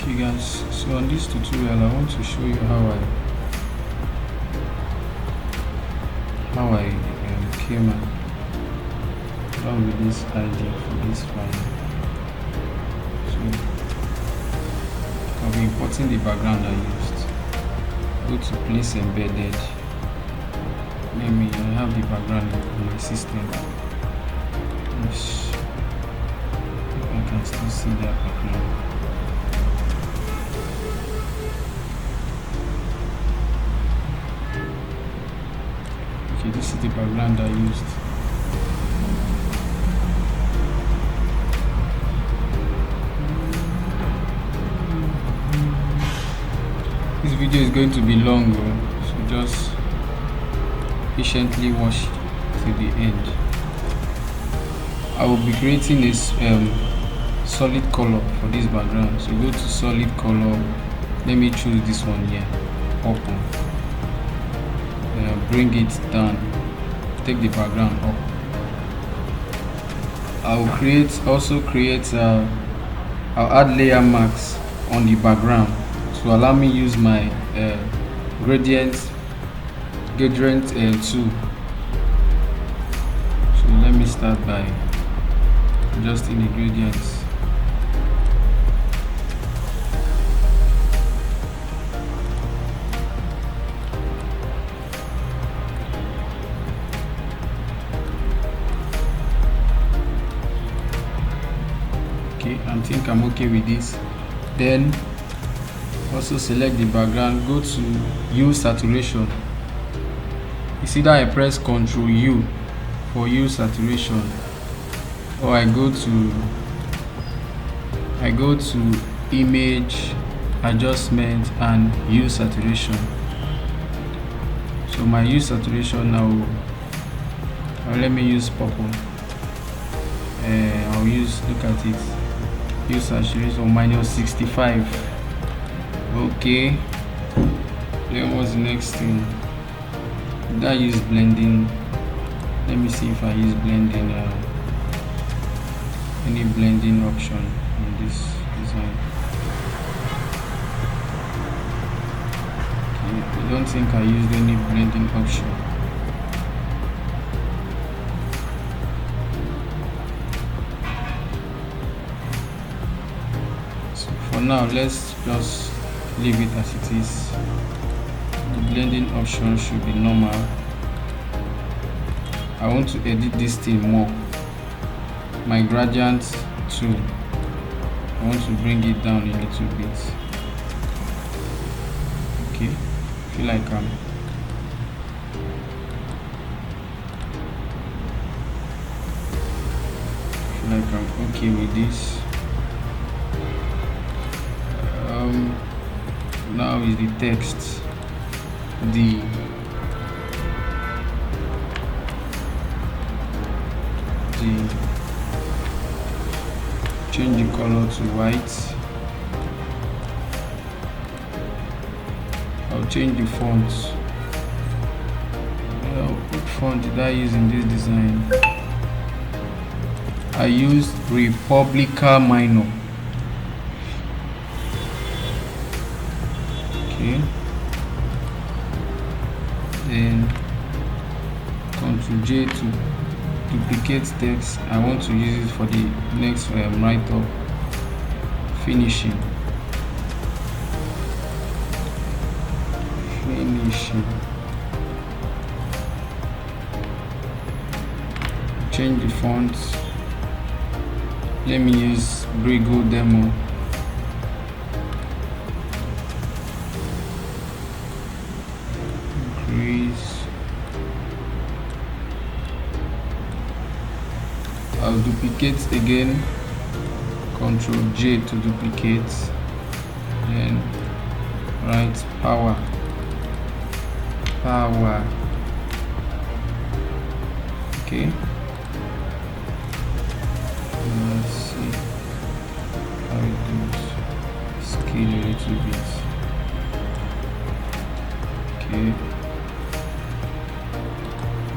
Okay guys, so on this tutorial I want to show you how I came up with this idea for this file. So I'll be importing the background I used. Go to place embedded. I have the background in my system. Yes. I can still see that background. Okay, this is the background I used. This video is going to be long, so just patiently watch till the end. I will be creating this solid color for this background. So go to solid color. Let me choose this one here, purple. Bring it down. Take the background up. I'll add layer marks on the background to allow me use my gradient tool. So let me start by adjusting the gradients. Okay, I think I'm okay with this. Then also select the background, go to Hue Saturation. You see that I press Ctrl U for Hue Saturation, or I go to Image Adjustment and Hue Saturation. So my Hue Saturation now, let me use purple. I'll look at it, Hue Saturation -65. Okay, then what's the next thing? Did I use blending? Let me see if I use blending, any blending option on this design. Okay, I don't think I used any blending option. So for now, let's just leave it as it is. The blending option should be normal. I want to edit this thing more. My gradient tool, I want to bring it down a little bit. Okay, feel like I'm okay with this. Now is the text. Change the color to white. I'll change the font. What font did I use in this design? I used Republica Minor. Okay. Then Ctrl J to duplicate text. I want to use it for the next write-up. Finishing. Change the font. Let me use Brigo Demo. Increase. I'll duplicate again. Ctrl J to duplicate. Then write power. Okay. Let's see how it goes. Scale a little bit. Okay.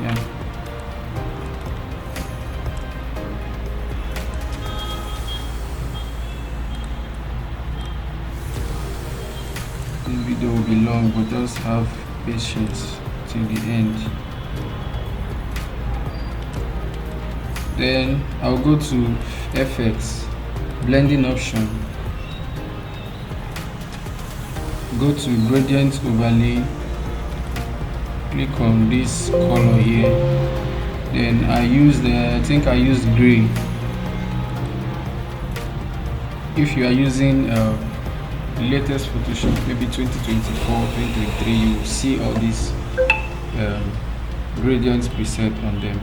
Yeah. This video will be long, but just have patience till the end. Then I'll go to FX, blending option, go to gradient overlay, click on this color here. Then I think I used gray. If you are using the latest Photoshop, maybe 2024, 2023, you will see all these gradients preset on them.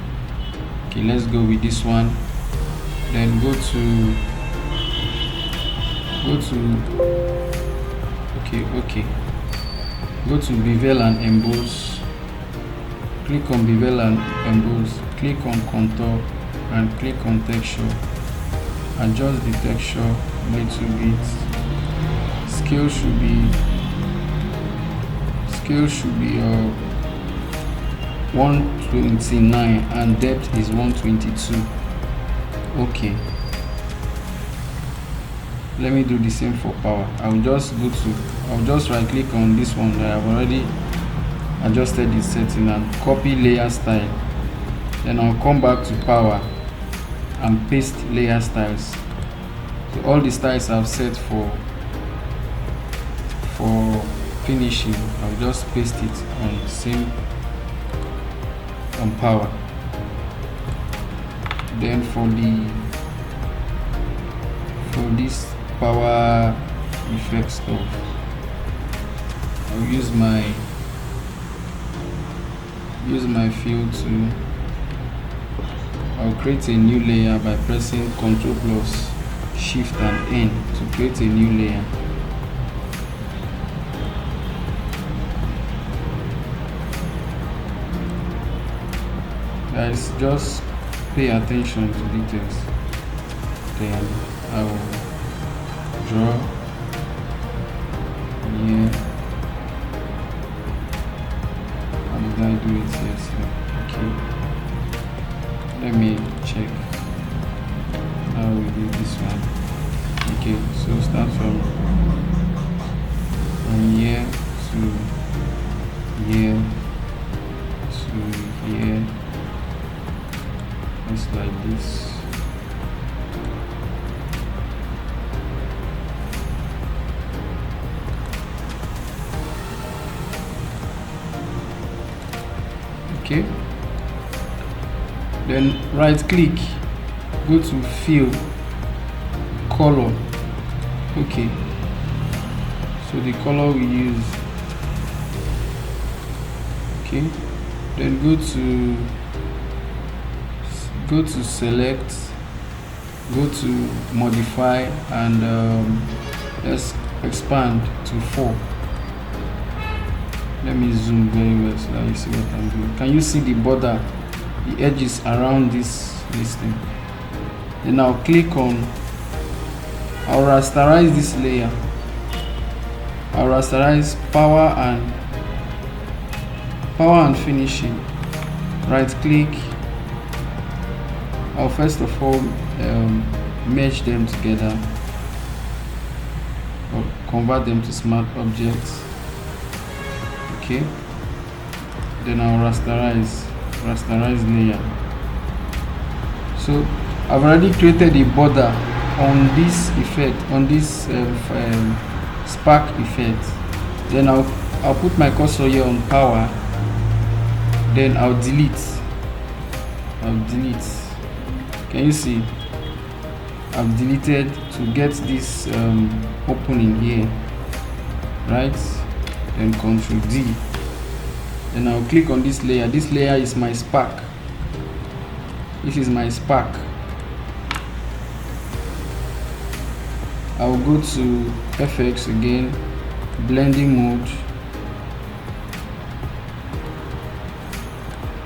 Okay, let's go with this one. Then go to go to bevel and emboss. Click on bevel and emboss, click on contour and click on texture. Adjust the texture a little bit. Scale should be 129 and depth is 122. Okay, let me do the same for power. I'll just right click on this one that I've already adjusted the setting and copy layer style. Then I'll come back to power and paste layer styles. So all the styles I've set for finishing, I'll just paste it on same on power. Then for this power effect stuff, I'll use my fill tool. I'll create a new layer by pressing Ctrl plus Shift and N to create a new layer. Guys, just pay attention to details. Then I will draw here. How did I do it here? Okay, let me check how we do this one. Okay, so start from here to here to here. Just like this. Okay, then right click, go to fill, color. Okay, so the color we use. Okay, then go to select, go to modify and let's expand to 4. Let me zoom very well so that you see what I'm doing. Can you see the border, the edges around this thing? Then I'll click on, I'll rasterize this layer. I'll rasterize power and finishing. Right click. I'll first of all merge them together or convert them to smart objects. Okay, then I'll rasterize layer. So I've already created a border on this effect, on this spark effect. Then I'll put my cursor here on power. Then I'll delete. Can you see? I've deleted to get this opening here, right? Then Ctrl D. Then I'll click on this layer. This layer is my spark. This is my spark. I'll go to FX again, blending mode.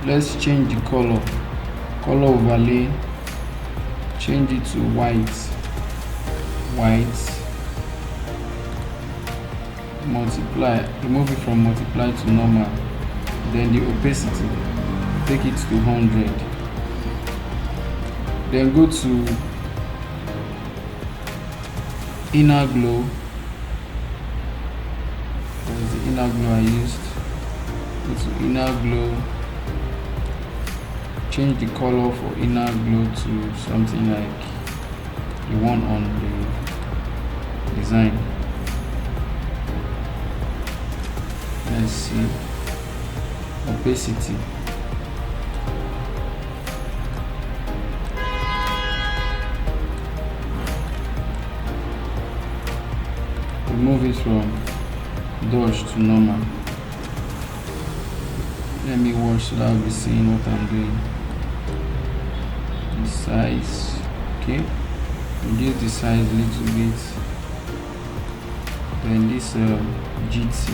Let's change the color overlay, change it to white, multiply, remove it from multiply to normal. Then the opacity, take it to 100. Then go to inner glow, There's the inner glow I used. Go to inner glow, change the color for inner glow to something like the one on the design. Let's see, opacity. Remove it from dodge to normal. Let me watch so that I'll be seeing what I'm doing. The size, okay. Reduce the size a little bit. Then this GT.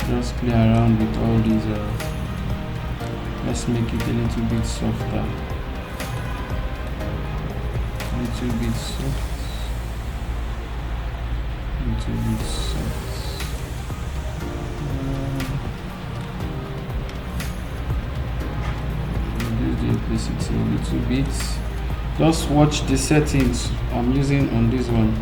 Just play around with all these. Let's make it a little bit softer. A little bit soft. A little bit soft. Reduce the opacity a little bit. Just watch the settings I'm using on this one.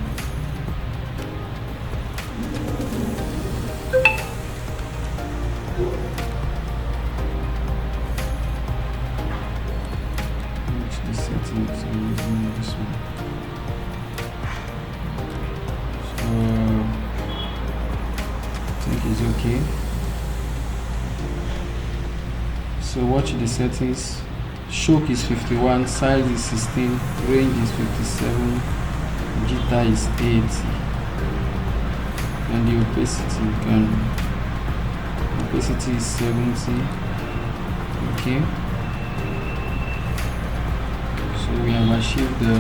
Settings I'm using this one. So I think it's okay. So watch the settings. Choke is 51, size is 16, range is 57, jitter is 80, and the opacity is 70. Okay. So we have achieved the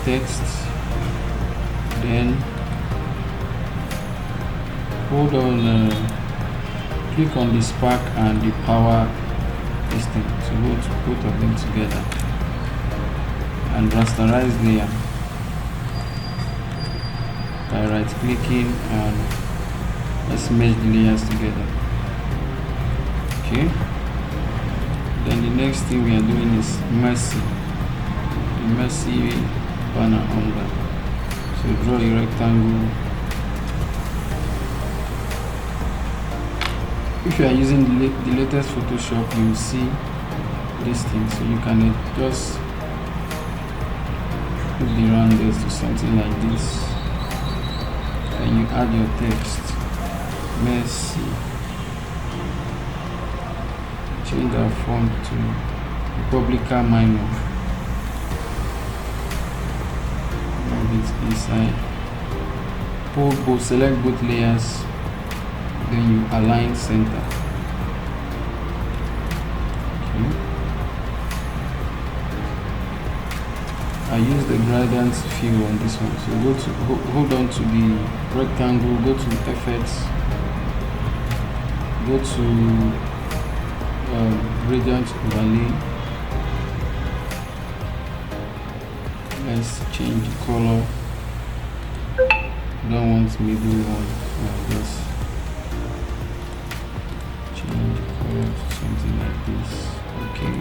text. Then hold on, click on the spark and the power system. So go to both of them together and rasterize layer by right clicking, and let's merge the layers together. Okay. Then the next thing we are doing is Mercy. The Mercy banner under. So draw a rectangle. If you are using the latest Photoshop, you will see this thing. So you can just put the rounders to something like this. And you add your text. Mercy. Change our font to Republica Minor. Move it inside. Hold both, select both layers, then you align center. Okay. I use the gradient fill on this one. So go to hold on to the rectangle, go to effects, go to gradient overlay. Let's change the color. Don't want middle one, so just change the color to something like this. Okay.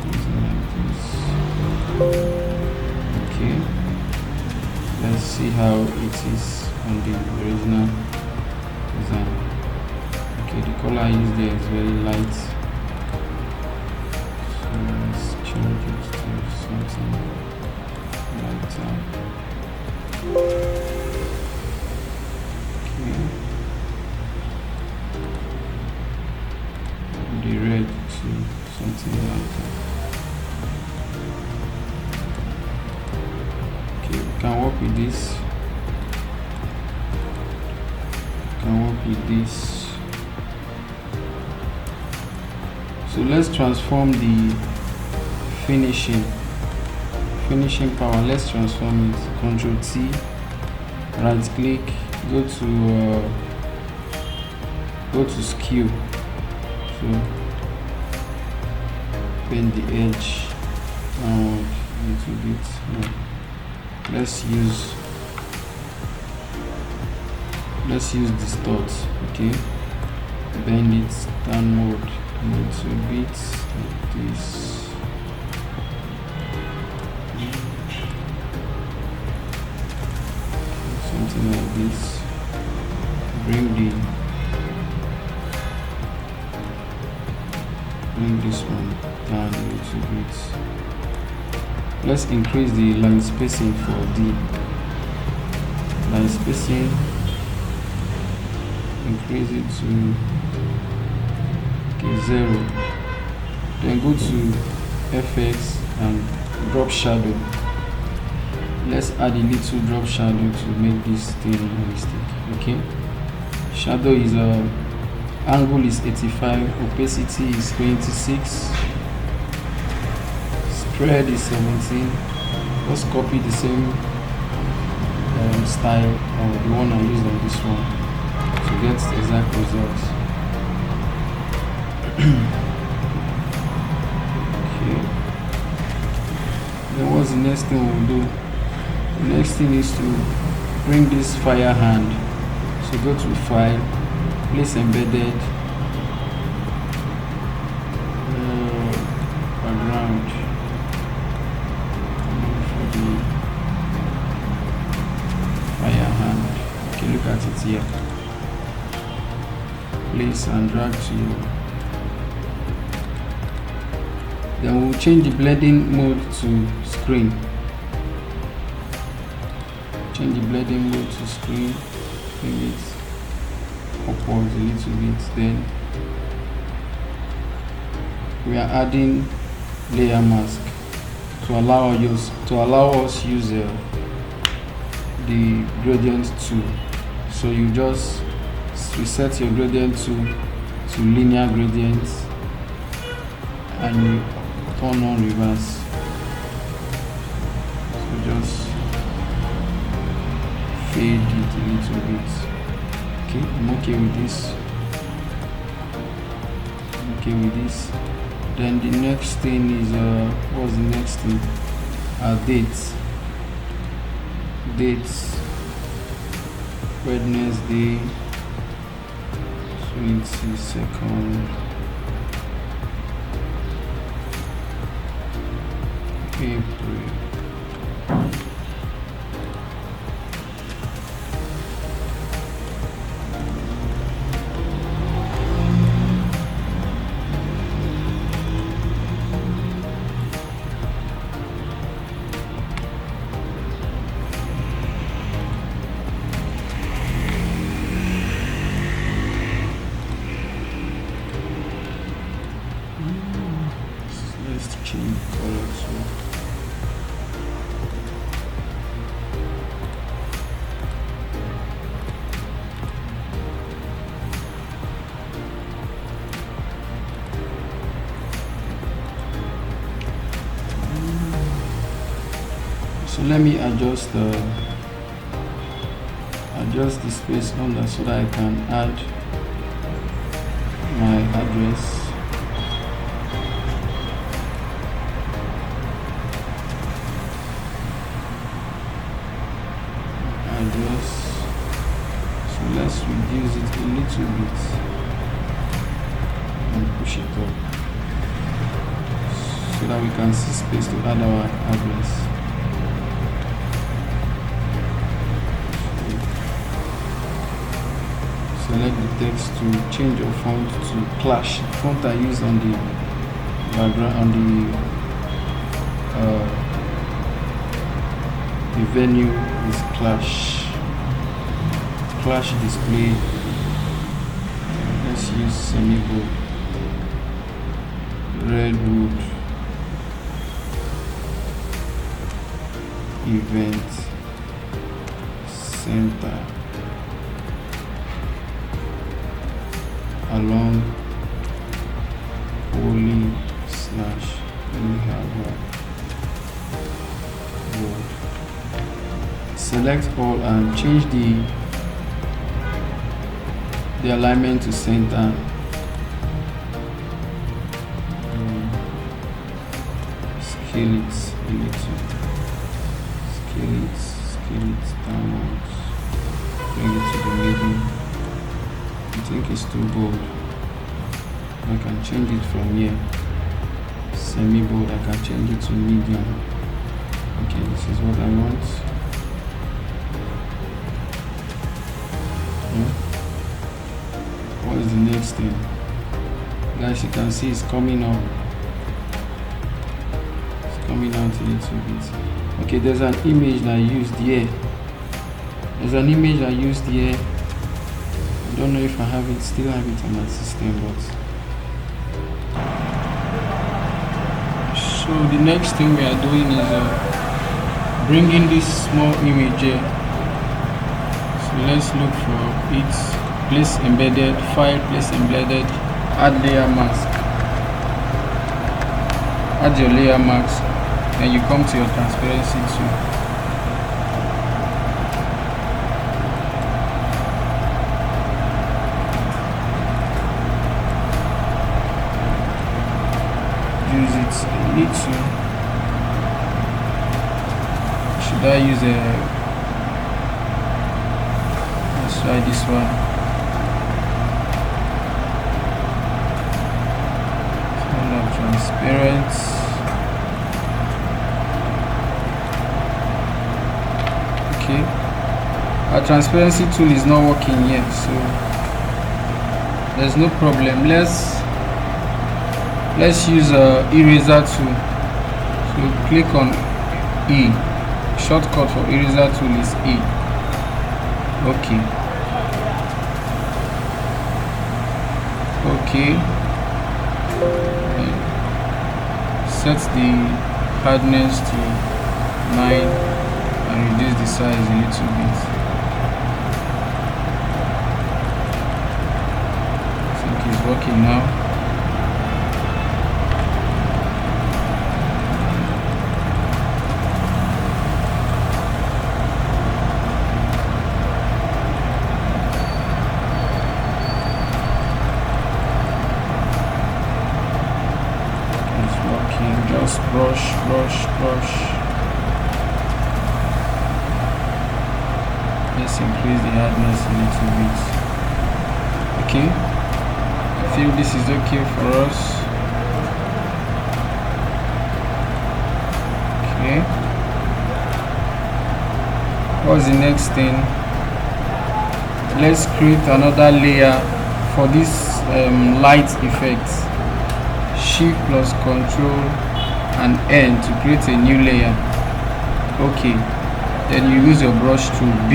Something like this. Okay. Let's see how it is on the original design. Okay, the color I used there is very light, so let's change it to something lighter. Okay, the red to something lighter. Okay, we can work with this. With this. So let's transform the finishing power. Let's transform it. Ctrl T, right click, go to skew. So bend the edge and little bit. No. Let's use distort. Okay, bend it downward a little bit like this. Something like this. Bring this one down a little bit. Let's increase the line spacing for the line spacing. Increase it to 0. Then go to FX and drop shadow. Let's add a little drop shadow to make this thing realistic. Okay, shadow is angle is 85, opacity is 26, spread is 17. Let's copy the same style or the one I used on this one to get the exact results. Okay, then what's the next thing we'll do? The next thing is to bring this fire hand. So go to file, place embedded, background for the fire hand. Okay, look at it here. Place and drag to you. Then we'll change the blending mode to screen. Change the blending mode to screen, bring it upwards a little bit. Then we are adding layer mask to allow us use the gradient tool. So you just reset your gradient tool to linear gradients and you turn on reverse. So just fade it a little bit. Okay, I'm okay with this. Then the next thing is what's the next thing? Dates. Wednesday 22nd April. Let's change color too. So let me adjust the space under so that I can add my address. So let's reduce it a little bit and push it up so that we can see space to add our address. Select the text to change your font to Clash. The font I use on the background the venue is Clash display. Let's use semi-bold. Redwood event center along holy slash we have road. Select all and change the alignment to center. scale it a little. Scale it downwards. Bring it to the middle. I think it's too bold. I can change it from here. Semi-bold, I can change it to medium. Okay, this is what I want. What is the next thing? Guys, you can see it's coming up. It's coming out a little bit. Okay, there's an image that I used here. I don't know if I have it, still have it on my system, but so the next thing we are doing is bringing this small image here. So let's look for it. Place embedded, file, place embedded, add layer mask. Add your layer mask, and you come to your transparency tool. Use it a little. Should I use let's try this one. Transparent. Okay, our transparency tool is not working yet, so there's no problem. Let's use a eraser tool. So click on E. Shortcut for eraser tool is E. Okay. Set the hardness to 9 and reduce the size a little bit. I think it's working now. Just brush. Let's increase the hardness a little bit. Okay, I feel this is okay for us. Okay, what's the next thing? Let's create another layer for this light effect. Shift plus Control and N to create a new layer. Okay, then you use your brush tool B.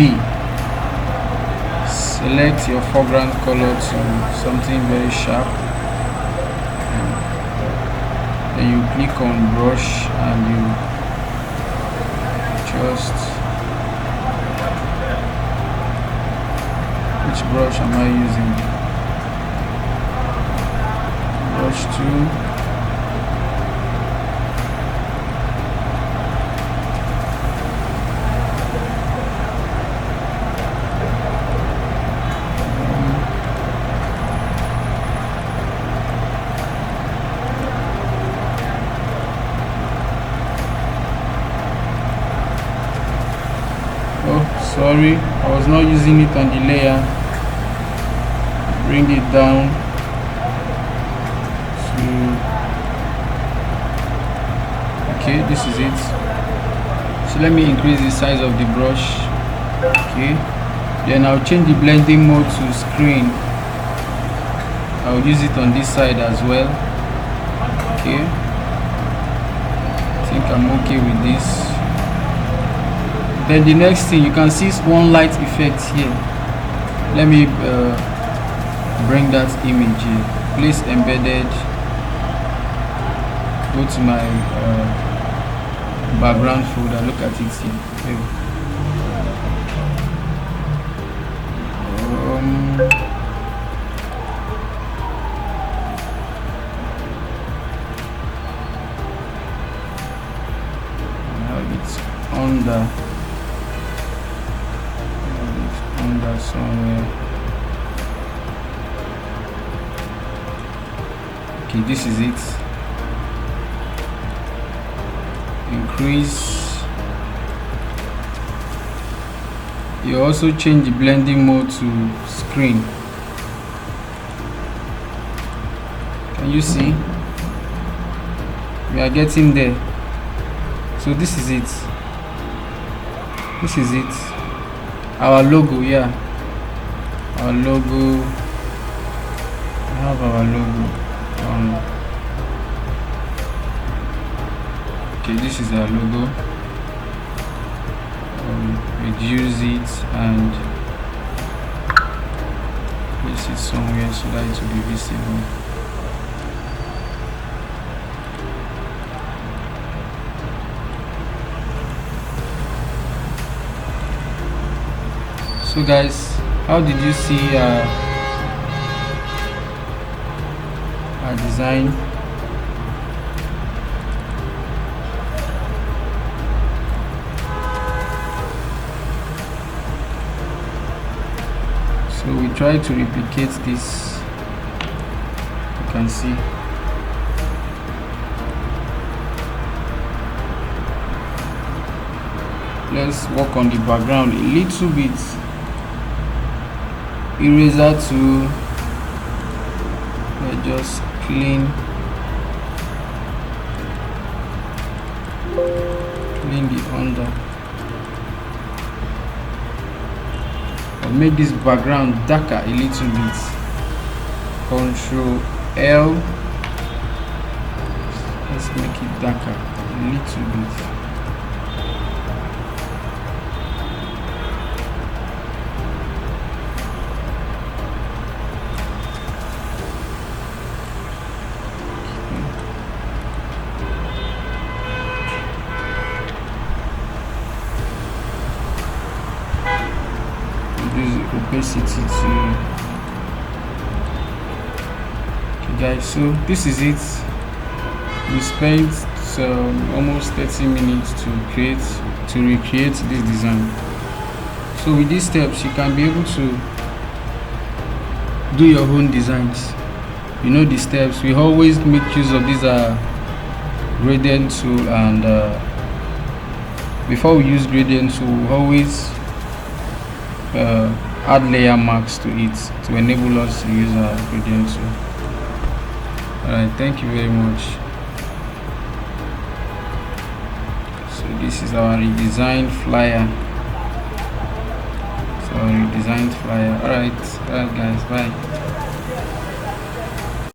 Select your foreground color to something very sharp. Then you click on brush and you just, which brush am I using? Brush tool. Sorry, I was not using it on the layer. Bring it down to, okay, this is it. So let me increase the size of the brush. Okay, then I'll change the blending mode to screen. I'll use it on this side as well. Okay, I think I'm okay with this. Then the next thing, you can see one light effect here. Let me bring that image here. Place embedded. Go to my background folder. Look at it here. Have it under. Somewhere. Okay, this is it. increase. You also change the blending mode to screen. Can you see? We are getting there. So this is it. This is it. Our logo, yeah. Our logo. I have our logo. Okay, this is our logo. Reduce it and place it somewhere so that it will be visible. So guys, how did you see our design? So we try to replicate this. You can see. Let's work on the background a little bit. Eraser tool. Let's just clean the under. I'll make this background darker a little bit. Control L. Let's make it darker a little bit. Opacity to. Okay guys, so this is it. We spent almost 30 minutes to recreate this design. So with these steps you can be able to do your own designs. You know the steps. We always make use of this gradient tool, and before we use gradient tool we always add layer marks to it to enable us to use our gradient tool. Alright, thank you very much. So this is our redesigned flyer. Alright guys, bye.